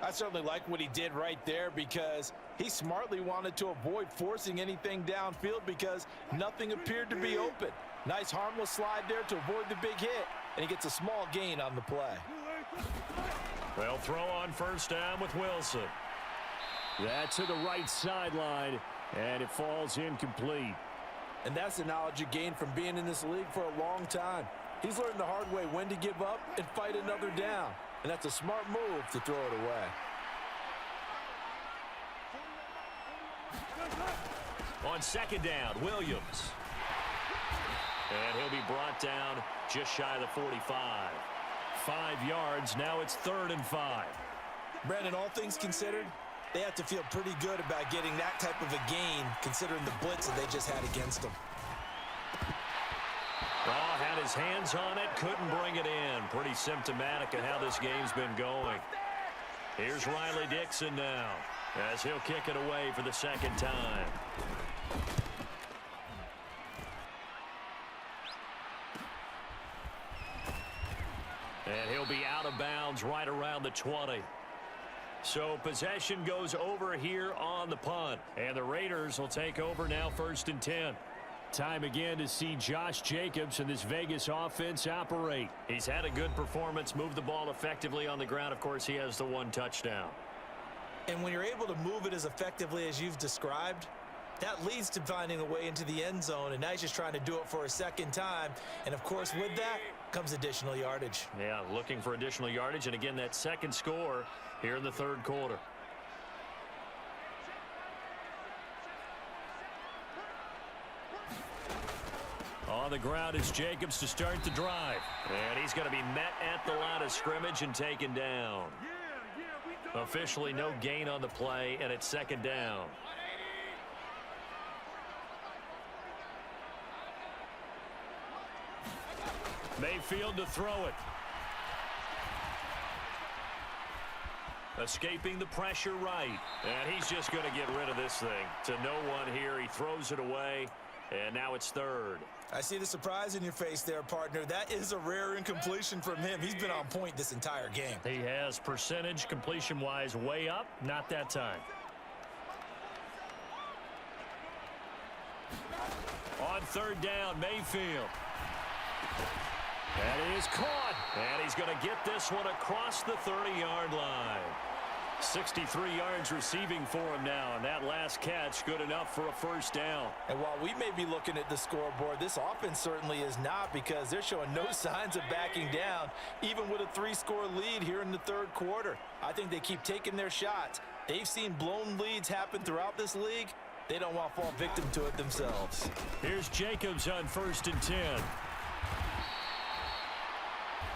I certainly like what he did right there because he smartly wanted to avoid forcing anything downfield because nothing appeared to be open. Nice harmless slide there to avoid the big hit, and he gets a small gain on the play. They'll throw on first down with Wilson. That's to the right sideline, and it falls incomplete. And that's the knowledge you gain from being in this league for a long time. He's learned the hard way when to give up and fight another down. And that's a smart move to throw it away. On second down, Williams. And he'll be brought down just shy of the 45. 5 yards, now it's 3rd and 5. Brandon, all things considered, they have to feel pretty good about getting that type of a gain considering the blitz that they just had against them. Oh, had his hands on it, couldn't bring it in. Pretty symptomatic of how this game's been going. Here's Riley Dixon now as he'll kick it away for the 2nd time. And he'll be out of bounds right around the 20. So possession goes over here on the punt. And the Raiders will take over now 1st and 10. Time again to see Josh Jacobs and this Vegas offense operate. He's had a good performance, moved the ball effectively on the ground. Of course, he has the 1 touchdown. And when you're able to move it as effectively as you've described, that leads to finding a way into the end zone. And now he's just trying to do it for a 2nd time. And, of course, with that, comes additional yardage. Yeah, looking for additional yardage. And again, that second score here in the third quarter. On the ground is Jacobs to start the drive. And he's going to be met at the line of scrimmage and taken down. Officially no gain on the play, and it's second down. Mayfield to throw it. Escaping the pressure right. And he's just going to get rid of this thing. To no one here. He throws it away. And now it's third. I see the surprise in your face there, partner. That is a rare incompletion from him. He's been on point this entire game. He has percentage completion-wise way up. Not that time. On third down, Mayfield. That is caught. And he's going to get this one across the 30-yard line. 63 yards receiving for him now, and that last catch good enough for a first down. And while we may be looking at the scoreboard, this offense certainly is not, because they're showing no signs of backing down, even with a 3-score lead here in the third quarter. I think they keep taking their shots. They've seen blown leads happen throughout this league. They don't want to fall victim to it themselves. Here's Jacobs on 1st and 10.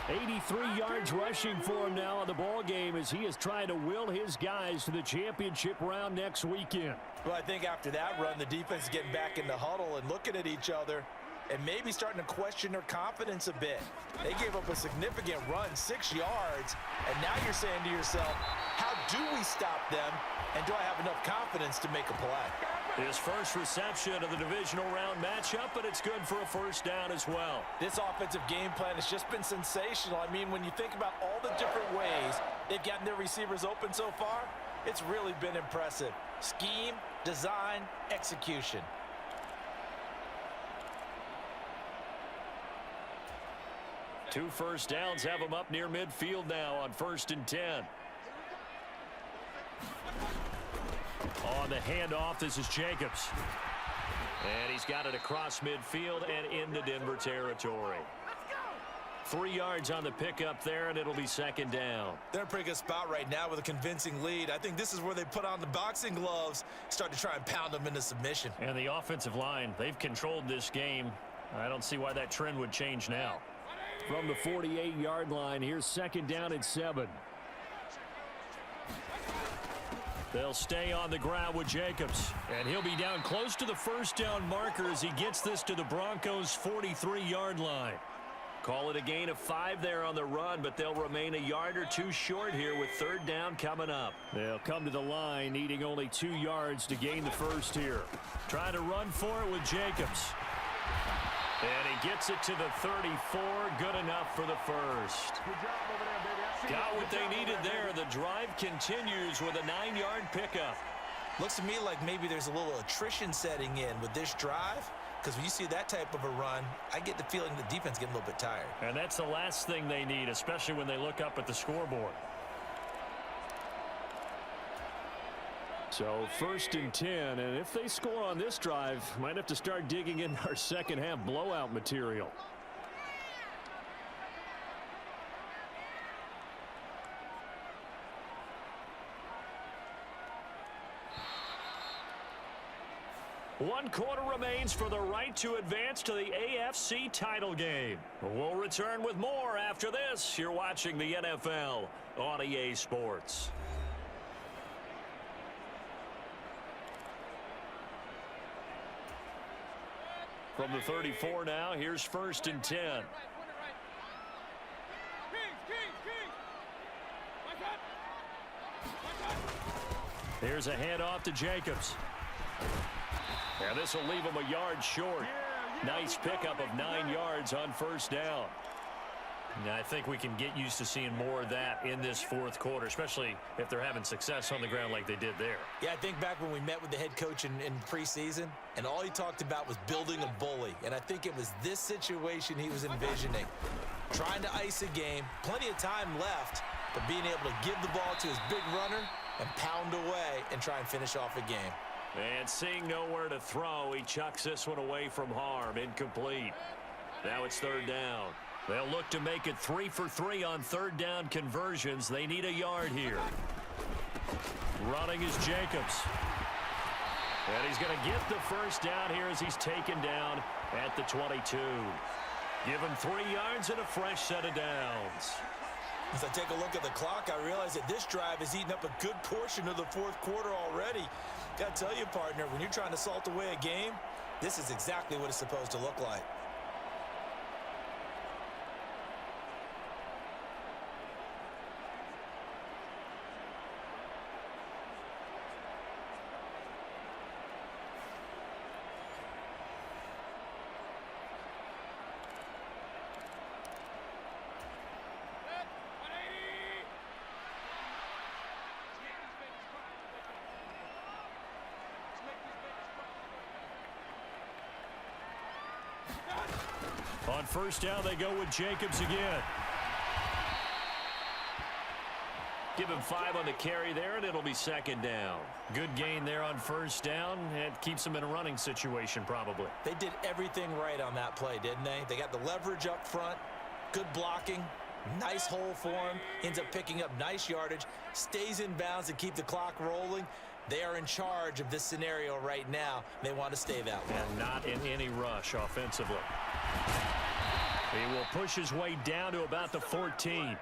83 yards rushing for him now on the ball game as he is trying to will his guys to the championship round next weekend. Well, I think after that run, the defense is getting back in the huddle and looking at each other and maybe starting to question their confidence a bit. They gave up a significant run, 6 yards, and now you're saying to yourself, how do we stop them, and do I have enough confidence to make a play? His first reception of the divisional round matchup, but it's good for a first down as well. This offensive game plan has just been sensational. I mean, when you think about all the different ways they've gotten their receivers open so far, it's really been impressive. Scheme, design, execution. Two first downs have him up near midfield now on 1st and 10. On the handoff, this is Jacobs. And he's got it across midfield and into Denver territory. 3 yards on the pickup there, and it'll be second down. They're in a pretty good spot right now with a convincing lead. I think this is where they put on the boxing gloves, start to try and pound them into submission. And the offensive line, they've controlled this game. I don't see why that trend would change now. From the 48-yard line, here's second down and 7. They'll stay on the ground with Jacobs. And he'll be down close to the first down marker as he gets this to the Broncos' 43-yard line. Call it a gain of 5 there on the run, but they'll remain a yard or two short here with third down coming up. They'll come to the line needing only 2 yards to gain the first here. Trying to run for it with Jacobs. And he gets it to the 34. Good enough for the first. Got what they needed there. The drive continues with a 9-yard pickup. Looks to me like maybe there's a little attrition setting in with this drive, because when you see that type of a run, I get the feeling the defense getting a little bit tired. And that's the last thing they need, especially when they look up at the scoreboard. So 1st and 10, and if they score on this drive, might have to start digging in our second half blowout material. One quarter remains for the right to advance to the AFC title game. We'll return with more after this. You're watching the NFL on EA Sports. From the 34 now, here's 1st and 10. Here's a handoff to Jacobs. And this will leave him a yard short. Nice pickup of 9 yards on first down. And I think we can get used to seeing more of that in this fourth quarter, especially if they're having success on the ground like they did there. Yeah, I think back when we met with the head coach in preseason, and all he talked about was building a bully. And I think it was this situation he was envisioning. Trying to ice a game, plenty of time left, but being able to give the ball to his big runner and pound away and try and finish off a game. And seeing nowhere to throw, he chucks this one away from harm. Incomplete. Now it's third down. They'll look to make it 3 for 3 on third down conversions. They need a yard here. Running is Jacobs. And he's going to get the first down here as he's taken down at the 22. Give him 3 yards and a fresh set of downs. As I take a look at the clock, I realize that this drive has eaten up a good portion of the fourth quarter already. Got to tell you, partner, when you're trying to salt away a game, this is exactly what it's supposed to look like. On first down, they go with Jacobs again. Give him 5 on the carry there, and it'll be second down. Good gain there on first down. It keeps them in a running situation, probably. They did everything right on that play, didn't they? They got the leverage up front, good blocking, nice hole for him, ends up picking up nice yardage, stays in bounds to keep the clock rolling. They are in charge of this scenario right now. They want to stay that way. And not in any rush offensively. He will push his way down to about the 14.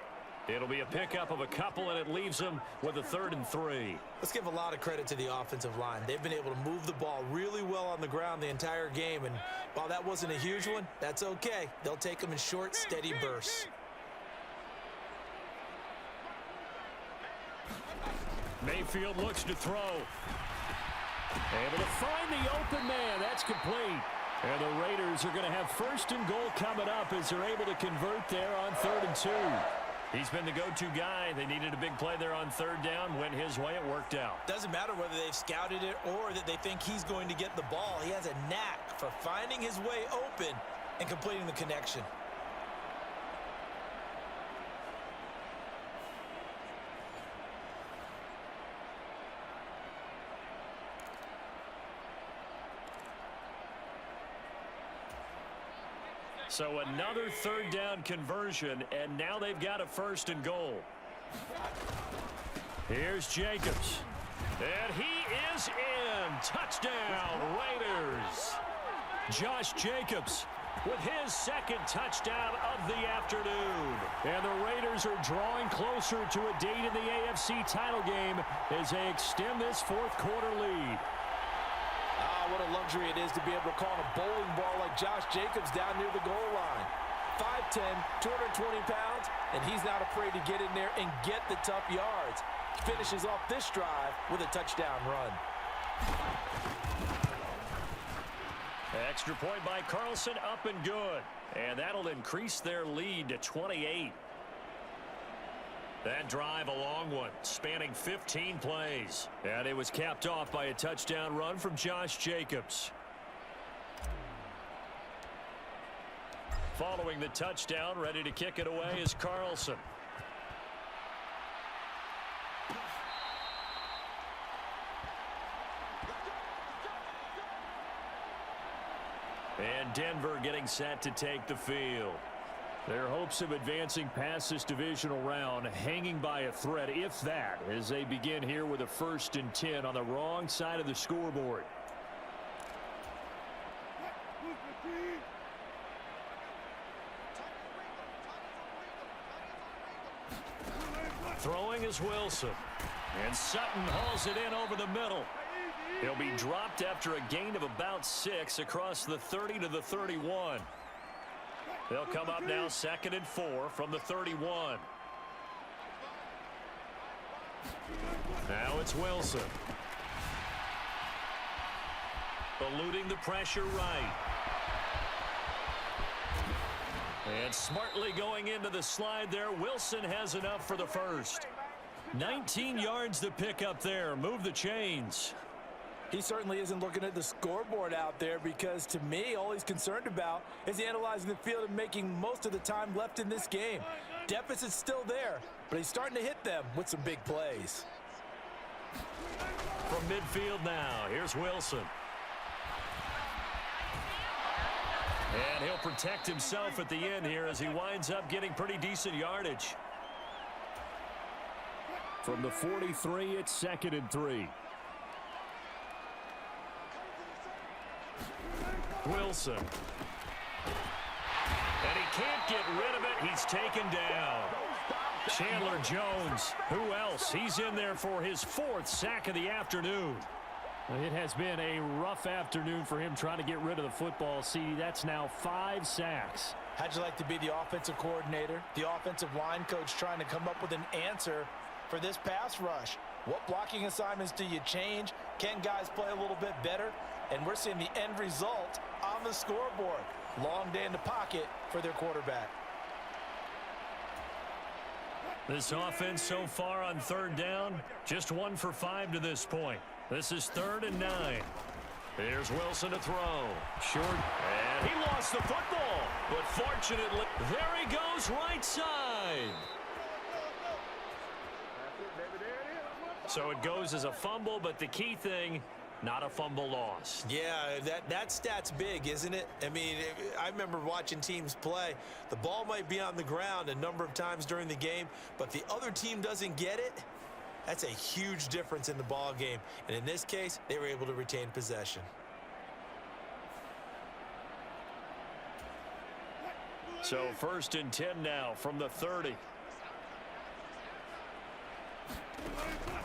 It'll be a pickup of a couple, and it leaves him with a 3rd and 3. Let's give a lot of credit to the offensive line. They've been able to move the ball really well on the ground the entire game, and while that wasn't a huge one, that's okay. They'll take them in short, steady bursts. Mayfield looks to throw. Able to find the open man. That's complete. And the Raiders are going to have 1st and goal coming up as they're able to convert there on 3rd and 2. He's been the go-to guy. They needed a big play there on 3rd down. Went his way. It worked out. Doesn't matter whether they've scouted it or that they think he's going to get the ball. He has a knack for finding his way open and completing the connection. So another 3rd down conversion, and now they've got a 1st and goal. Here's Jacobs. And he is in. Touchdown, Raiders. Josh Jacobs with his 2nd touchdown of the afternoon. And the Raiders are drawing closer to a date in the AFC title game as they extend this 4th quarter lead. What a luxury it is to be able to call a bowling ball like Josh Jacobs down near the goal line. 5'10", 220 pounds, and he's not afraid to get in there and get the tough yards. Finishes off this drive with a touchdown run. Extra point by Carlson, up and good. And that'll increase their lead to 28. That drive, a long one, spanning 15 plays. And it was capped off by a touchdown run from Josh Jacobs. Following the touchdown, ready to kick it away is Carlson. And Denver getting set to take the field. Their hopes of advancing past this divisional round hanging by a thread, if that, as they begin here with a 1st and 10 on the wrong side of the scoreboard. Throwing is Wilson. And Sutton hauls it in over the middle. He'll be dropped after a gain of about 6 across the 30 to the 31. They'll come up now 2nd and 4 from the 31. Now it's Wilson. Eluding the pressure right. And smartly going into the slide there. Wilson has enough for the 1st. 19 yards to pick up there. Move the chains. He certainly isn't looking at the scoreboard out there because, to me, all he's concerned about is analyzing the field and making most of the time left in this game. Deficit's still there, but he's starting to hit them with some big plays. From midfield now, here's Wilson. And he'll protect himself at the end here as he winds up getting pretty decent yardage. From the 43, it's 2nd and 3. Wilson. And he can't get rid of it. He's taken down. Chandler Jones. Who else? He's in there for his 4th sack of the afternoon. It has been a rough afternoon for him trying to get rid of the football. See, that's now 5 sacks. How'd you like to be the offensive coordinator, the offensive line coach trying to come up with an answer for this pass rush? What blocking assignments do you change? Can guys play a little bit better? And we're seeing the end result on the scoreboard. Long day in the pocket for their quarterback. This offense so far on 3rd down, just 1 for 5 to this point. This is 3rd and 9. Here's Wilson to throw. Short. And he lost the football. But fortunately, there he goes right side. So it goes as a fumble, but the key thing, not a fumble loss. Yeah, that stat's big, isn't it? I mean, I remember watching teams play. The ball might be on the ground a number of times during the game, but if the other team doesn't get it, that's a huge difference in the ball game. And in this case, they were able to retain possession. So 1st and 10 now from the 30.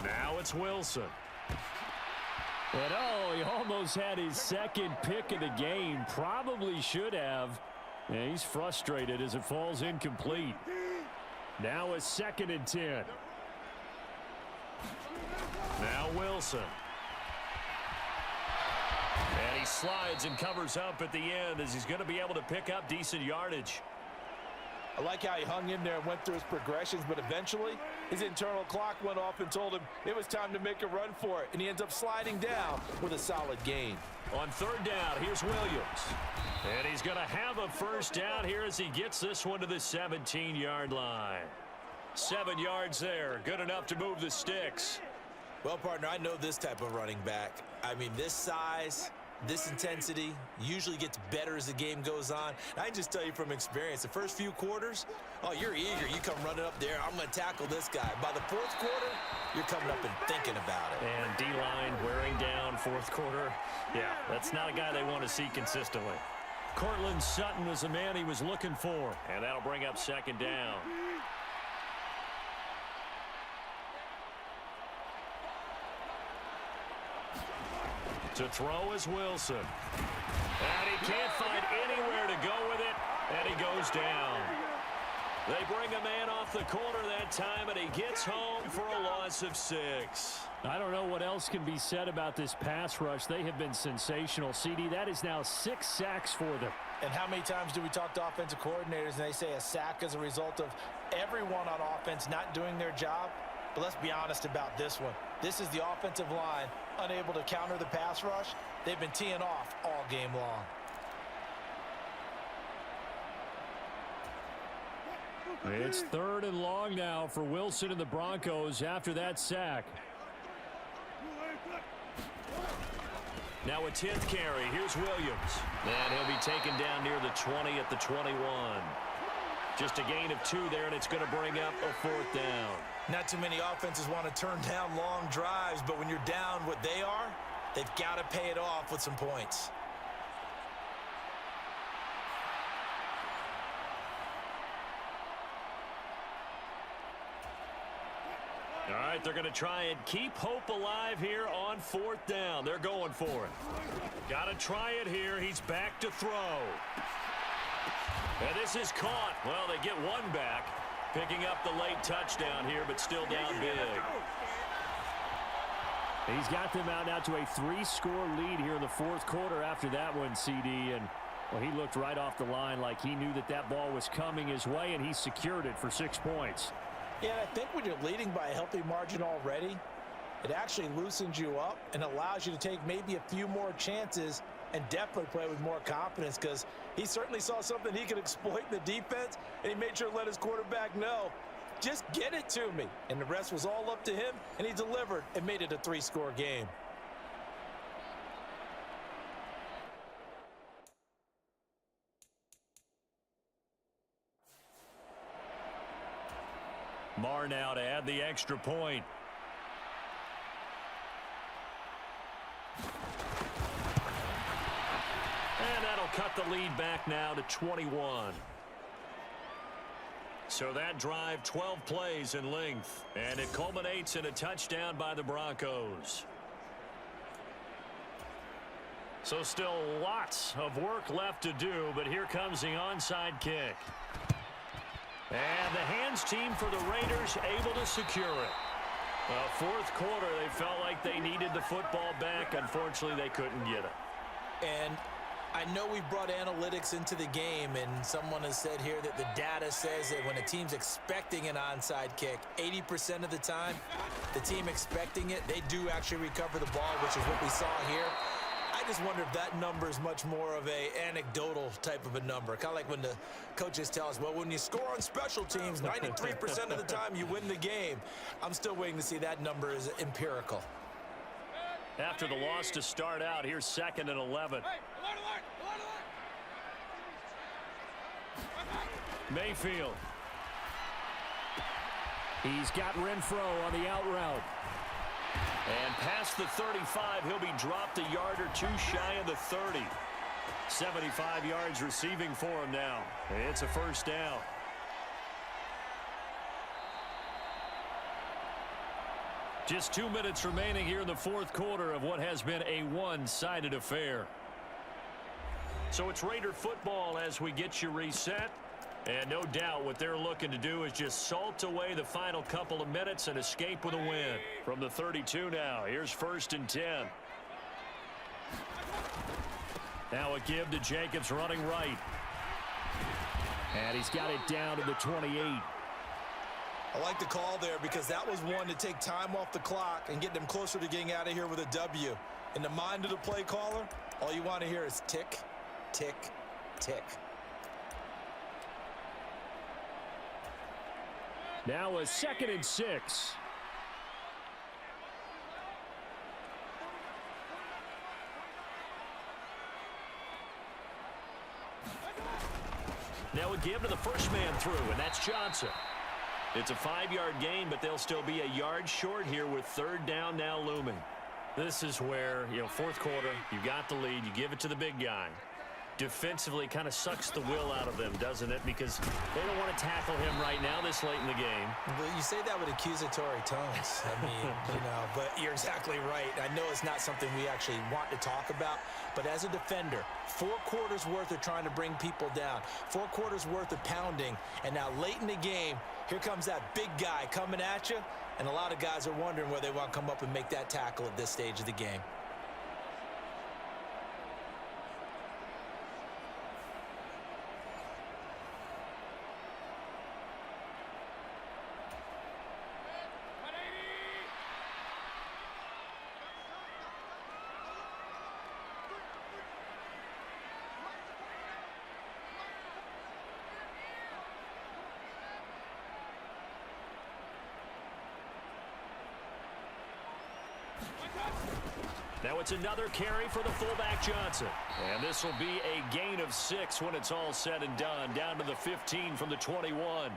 Now it's Wilson. And he almost had his 2nd pick of the game. Probably should have. And he's frustrated as it falls incomplete. Now it's 2nd and 10. Now Wilson. And he slides and covers up at the end as he's going to be able to pick up decent yardage. I like how he hung in there and went through his progressions, but eventually his internal clock went off and told him it was time to make a run for it, and he ends up sliding down with a solid gain. On 3rd down, here's Williams. And he's going to have a 1st down here as he gets this one to the 17-yard line. 7 yards there. Good enough to move the sticks. Well, partner, I know this type of running back. I mean, this size, this intensity usually gets better as the game goes on. I can just tell you from experience, the first few quarters, oh, you're eager. You come running up there, I'm going to tackle this guy. By the 4th quarter, you're coming up and thinking about it. And D-line wearing down 4th quarter. Yeah, that's not a guy they want to see consistently. Cortland Sutton was the man he was looking for. And that'll bring up 2nd down. To throw is Wilson. And he can't find anywhere to go with it. And he goes down. They bring a man off the corner that time, and he gets home for a loss of 6. I don't know what else can be said about this pass rush. They have been sensational. CD, that is now 6 sacks for them. And how many times do we talk to offensive coordinators and they say a sack as a result of everyone on offense not doing their job? But let's be honest about this one. This is the offensive line unable to counter the pass rush. They've been teeing off all game long. It's 3rd and long now for Wilson and the Broncos after that sack. Now a 10th carry. Here's Williams. And he'll be taken down near the 20 at the 21. Just a gain of 2 there, and it's going to bring up a 4th down. Not too many offenses want to turn down long drives, but when you're down what they are, they've got to pay it off with some points. All right, they're going to try and keep hope alive here on 4th down. They're going for it. Got to try it here. He's back to throw. And this is caught. Well, they get 1 back. Picking up the late touchdown here, but still down big. He's got them out now to a 3-score lead here in the 4th quarter after that one, CD. And, well, he looked right off the line like he knew that that ball was coming his way, and he secured it for 6 points. Yeah, I think when you're leading by a healthy margin already, it actually loosens you up and allows you to take maybe a few more chances and definitely play with more confidence, because he certainly saw something he could exploit in the defense, and he made sure to let his quarterback know, just get it to me. And the rest was all up to him, and he delivered and made it a 3-score game. Carr now to add the extra point. And that'll cut the lead back now to 21. So that drive, 12 plays in length, and it culminates in a touchdown by the Broncos. So still lots of work left to do, but here comes the onside kick. And the hands team for the Raiders able to secure it. Fourth quarter, they felt like they needed the football back. Unfortunately, they couldn't get it. And I know we brought analytics into the game, and someone has said here that the data says that when a team's expecting an onside kick, 80% of the time, the team expecting it, they do actually recover the ball, which is what we saw here. I just wonder if that number is much more of a anecdotal type of a number. Kind of like when the coaches tell us, well, when you score on special teams, 93% of the time you win the game. I'm still waiting to see that number is empirical. After the loss to start out, here's 2nd and 11. Mayfield. He's got Renfro on the out route. And past the 35, he'll be dropped a yard or two shy of the 30. 75 yards receiving for him now. It's a first down. Just 2 minutes remaining here in the fourth quarter of what has been a one-sided affair. So it's Raider football as we get you reset. And no doubt what they're looking to do is just salt away the final couple of minutes and escape with a win. From the 32 now, here's 1st and 10. Now a give to Jacobs running right. And he's got it down to the 28. I like the call there because that was one to take time off the clock and get them closer to getting out of here with a W. In the mind of the play caller, all you want to hear is tick, tick, tick. Now a 2nd and 6. Now a give to the first man through, and that's Johnson. It's a 5-yard gain, but they'll still be a yard short here with 3rd down now looming. This is where, fourth quarter, you got the lead, you give it to the big guy. Defensively kind of sucks the will out of them, doesn't it? Because they don't want to tackle him right now this late in the game. Well, you say that with accusatory tones. I mean, but you're exactly right. I know it's not something we actually want to talk about, but as a defender, 4 quarters worth of trying to bring people down, 4 quarters worth of pounding, and now late in the game, here comes that big guy coming at you, and a lot of guys are wondering where they want to come up and make that tackle at this stage of the game. Now it's another carry for the fullback Johnson. And this will be a gain of 6 when it's all said and done. Down to the 15 from the 21.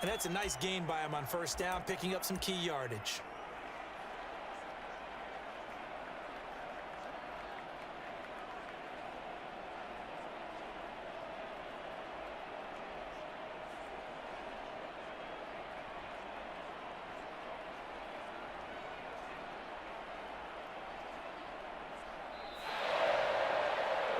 And that's a nice gain by him on 1st down, picking up some key yardage.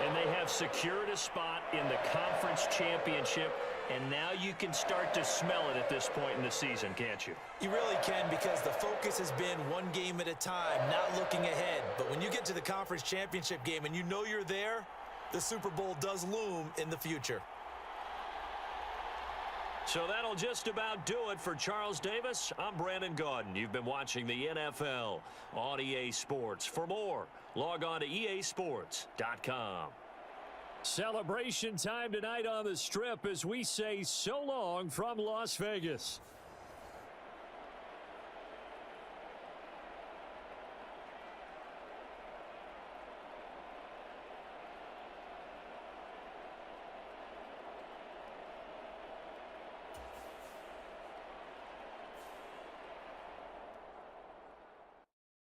And they have secured a spot in the conference championship, and now you can start to smell it at this point in the season, can't you? You really can, because the focus has been one game at a time, not looking ahead. But when you get to the conference championship game and you know you're there, the Super Bowl does loom in the future. So that'll just about do it for Charles Davis. I'm Brandon Gaudin. You've been watching the NFL on EA Sports. For more, log on to easports.com. Celebration time tonight on the Strip as we say so long from Las Vegas.